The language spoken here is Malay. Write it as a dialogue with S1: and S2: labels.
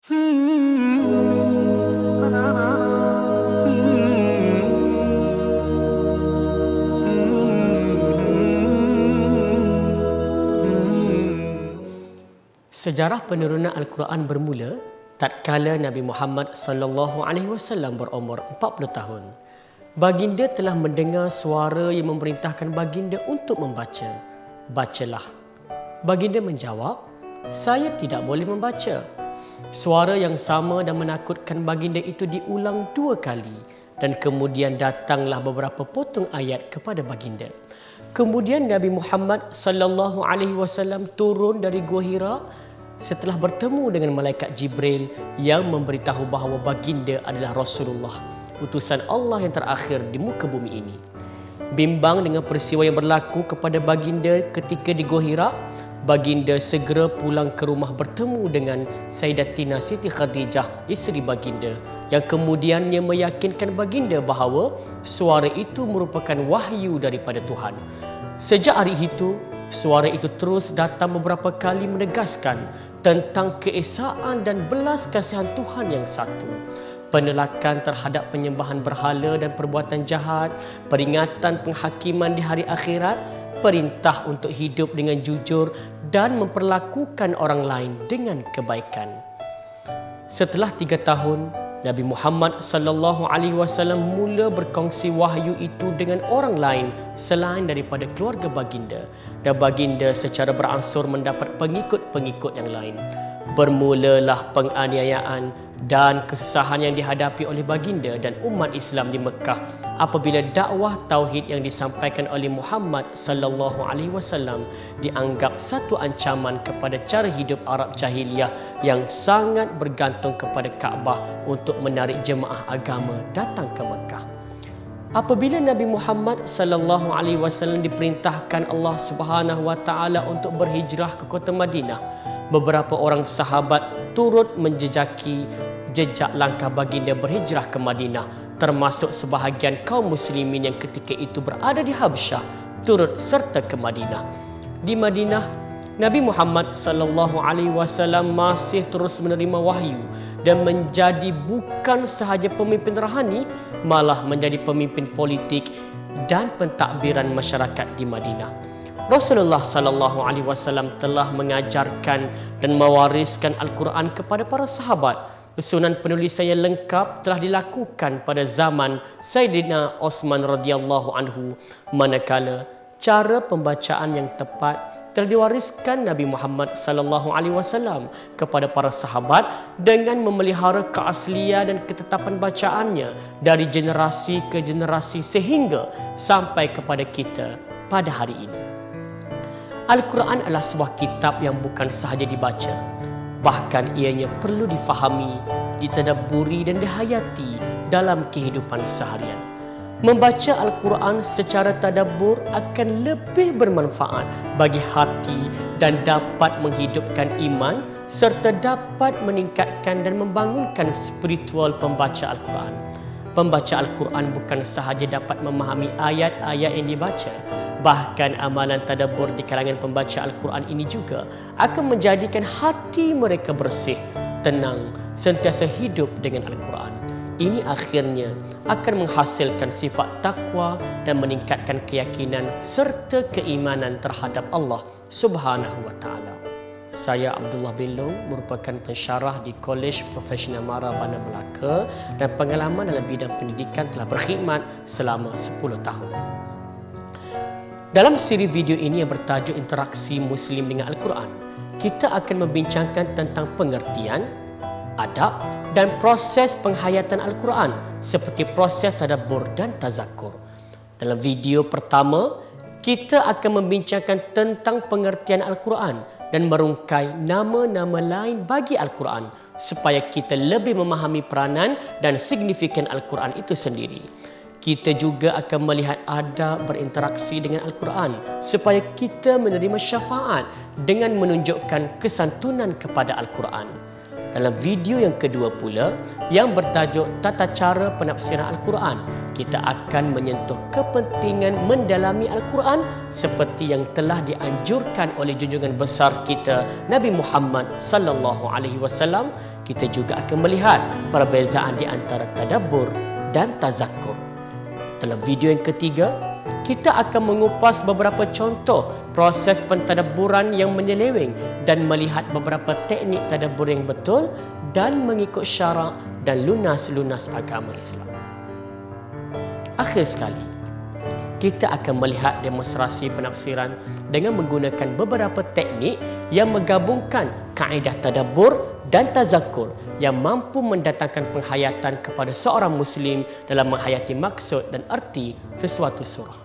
S1: Sejarah penurunan Al-Quran bermula tatkala Nabi Muhammad sallallahu alaihi wasallam berumur 40 tahun. Baginda telah mendengar suara yang memerintahkan baginda untuk membaca. Bacalah. Baginda menjawab, saya tidak boleh membaca. Suara yang sama dan menakutkan baginda itu diulang 2 kali dan kemudian datanglah beberapa potong ayat kepada baginda. Kemudian Nabi Muhammad sallallahu alaihi wasallam turun dari Gua Hira setelah bertemu dengan malaikat Jibril yang memberitahu bahawa baginda adalah Rasulullah, utusan Allah yang terakhir di muka bumi ini. Bimbang dengan peristiwa yang berlaku kepada baginda ketika di Gua Hira, baginda segera pulang ke rumah bertemu dengan Sayyidatina Siti Khadijah, isteri baginda, yang kemudiannya meyakinkan baginda bahawa suara itu merupakan wahyu daripada Tuhan. Sejak hari itu, suara itu terus datang beberapa kali menegaskan tentang keesaan dan belas kasihan Tuhan yang satu. Penolakan terhadap penyembahan berhala dan perbuatan jahat, peringatan penghakiman di hari akhirat, perintah untuk hidup dengan jujur dan memperlakukan orang lain dengan kebaikan. Setelah 3 tahun, Nabi Muhammad sallallahu alaihi wasallam mula berkongsi wahyu itu dengan orang lain selain daripada keluarga baginda, dan baginda secara beransur mendapat pengikut-pengikut yang lain. Bermulalah penganiayaan dan kesusahan yang dihadapi oleh baginda dan umat Islam di Mekah apabila dakwah tauhid yang disampaikan oleh Muhammad sallallahu alaihi wasallam dianggap satu ancaman kepada cara hidup Arab jahiliyah yang sangat bergantung kepada Kaabah untuk menarik jemaah agama datang ke Mekah. Apabila Nabi Muhammad sallallahu alaihi wasallam diperintahkan Allah Subhanahu wa taala untuk berhijrah ke kota Madinah, beberapa orang sahabat turut menjejaki jejak langkah baginda berhijrah ke Madinah, termasuk sebahagian kaum muslimin yang ketika itu berada di Habsyah turut serta ke Madinah. Di Madinah, Nabi Muhammad sallallahu alaihi wasallam masih terus menerima wahyu dan menjadi bukan sahaja pemimpin rohani, malah menjadi pemimpin politik dan pentadbiran masyarakat di Madinah. Rasulullah sallallahu alaihi wasallam telah mengajarkan dan mewariskan Al-Quran kepada para sahabat. Susunan penulisan yang lengkap telah dilakukan pada zaman Sayyidina Osman radhiyallahu anhu, manakala cara pembacaan yang tepat telah diwariskan Nabi Muhammad sallallahu alaihi wasallam kepada para sahabat dengan memelihara keaslian dan ketetapan bacaannya dari generasi ke generasi sehingga sampai kepada kita pada hari ini. Al-Quran adalah sebuah kitab yang bukan sahaja dibaca, bahkan ianya perlu difahami, ditadabburi dan dihayati dalam kehidupan seharian. Membaca Al-Quran secara tadabbur akan lebih bermanfaat bagi hati dan dapat menghidupkan iman serta dapat meningkatkan dan membangunkan spiritual pembaca Al-Quran. Pembaca Al-Quran bukan sahaja dapat memahami ayat-ayat yang dibaca, bahkan amalan tadabbur di kalangan pembaca Al-Quran ini juga akan menjadikan hati mereka bersih, tenang, sentiasa hidup dengan Al-Quran. Ini akhirnya akan menghasilkan sifat takwa dan meningkatkan keyakinan serta keimanan terhadap Allah Subhanahu wa taala. Saya Abdullah bin Long, merupakan pensyarah di Kolej Profesional Mara Bandar Melaka dan pengalaman dalam bidang pendidikan telah berkhidmat selama 10 tahun. Dalam siri video ini yang bertajuk Interaksi Muslim dengan Al-Quran, kita akan membincangkan tentang pengertian, adab dan proses penghayatan Al-Quran seperti proses tadabbur dan tazakur. Dalam video pertama, kita akan membincangkan tentang pengertian Al-Quran dan merungkai nama-nama lain bagi Al-Quran supaya kita lebih memahami peranan dan signifikan Al-Quran itu sendiri. Kita juga akan melihat adab berinteraksi dengan Al-Quran supaya kita menerima syafaat dengan menunjukkan kesantunan kepada Al-Quran. Dalam video yang kedua pula yang bertajuk Tata Cara Penafsiran Al-Quran, kita akan menyentuh kepentingan mendalami Al-Quran seperti yang telah dianjurkan oleh junjungan besar kita Nabi Muhammad sallallahu alaihi wasallam. Kita juga akan melihat perbezaan di antara tadabbur dan tazakkur. Dalam video yang ketiga, kita akan mengupas beberapa contoh proses pentadabburan yang menyeleweng dan melihat beberapa teknik tadabbur yang betul dan mengikut syarak dan lunas-lunas agama Islam. Akhir sekali, kita akan melihat demonstrasi penafsiran dengan menggunakan beberapa teknik yang menggabungkan kaedah tadabbur dan tazakkur yang mampu mendatangkan penghayatan kepada seorang Muslim dalam menghayati maksud dan erti sesuatu surah.